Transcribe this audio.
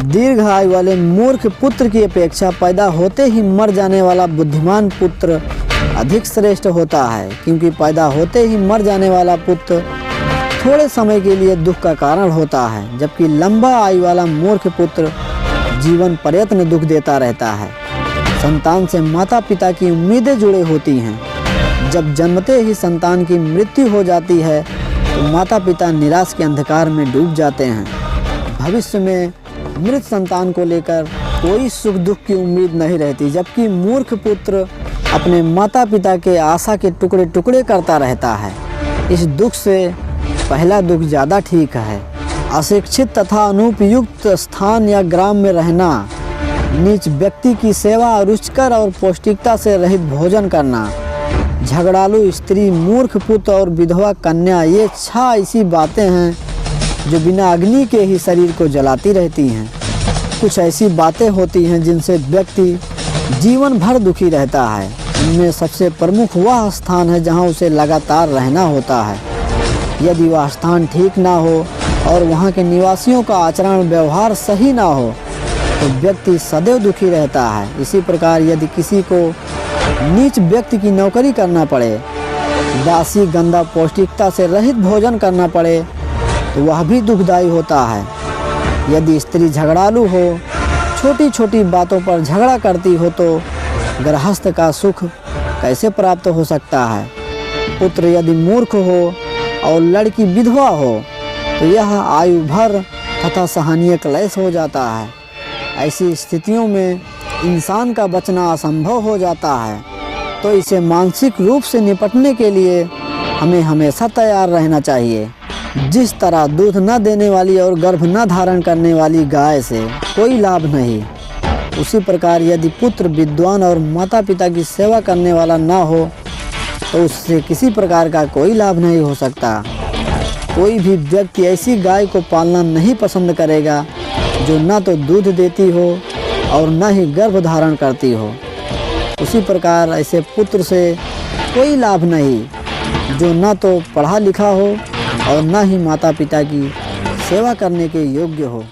दीर्घ आयु वाले मूर्ख पुत्र की अपेक्षा पैदा होते ही मर जाने वाला बुद्धिमान पुत्र अधिक श्रेष्ठ होता है, क्योंकि पैदा होते ही मर जाने वाला पुत्र थोड़े समय के लिए दुख का कारण होता है, जबकि लंबा आयु वाला मूर्ख पुत्र जीवन पर्यंत दुख देता रहता है। संतान से माता पिता की उम्मीदें जुड़ी होती हैं। जब जन्मते ही संतान की मृत्यु हो जाती है तो माता पिता निराश के अंधकार में डूब जाते हैं। भविष्य में मृत संतान को लेकर कोई सुख दुख की उम्मीद नहीं रहती, जबकि मूर्ख पुत्र अपने माता पिता के आशा के टुकड़े टुकड़े करता रहता है। इस दुख से पहला दुख ज़्यादा ठीक है। अशिक्षित तथा अनुपयुक्त स्थान या ग्राम में रहना, नीच व्यक्ति की सेवा, रुचिकर और पौष्टिकता से रहित भोजन करना, झगड़ालू स्त्री, मूर्ख पुत्र और विधवा कन्या, ये 6 ऐसी बातें हैं जो बिना अग्नि के ही शरीर को जलाती रहती हैं। कुछ ऐसी बातें होती हैं जिनसे व्यक्ति जीवन भर दुखी रहता है। इनमें सबसे प्रमुख वह स्थान है जहां उसे लगातार रहना होता है। यदि वह स्थान ठीक ना हो और वहां के निवासियों का आचरण व्यवहार सही ना हो तो व्यक्ति सदैव दुखी रहता है। इसी प्रकार यदि किसी को नीच व्यक्ति की नौकरी करना पड़े, बासी गंदा पौष्टिकता से रहित भोजन करना पड़े तो वह भी दुखदायी होता है। यदि स्त्री झगड़ालू हो, छोटी छोटी बातों पर झगड़ा करती हो तो गृहस्थ का सुख कैसे प्राप्त हो सकता है। पुत्र यदि मूर्ख हो और लड़की विधवा हो तो यह आयु भर तथा सहनीय क्लेश हो जाता है। ऐसी स्थितियों में इंसान का बचना असंभव हो जाता है, तो इसे मानसिक रूप से निपटने के लिए हमें हमेशा तैयार रहना चाहिए। जिस तरह दूध न देने वाली और गर्भ न धारण करने वाली गाय से कोई लाभ नहीं, उसी प्रकार यदि पुत्र विद्वान और माता पिता की सेवा करने वाला न हो तो उससे किसी प्रकार का कोई लाभ नहीं हो सकता। कोई भी व्यक्ति ऐसी गाय को पालना नहीं पसंद करेगा जो न तो दूध देती हो और न ही गर्भ धारण करती हो। उसी प्रकार ऐसे पुत्र से कोई लाभ नहीं जो न तो पढ़ा लिखा हो और न ही माता पिता की सेवा करने के योग्य हो।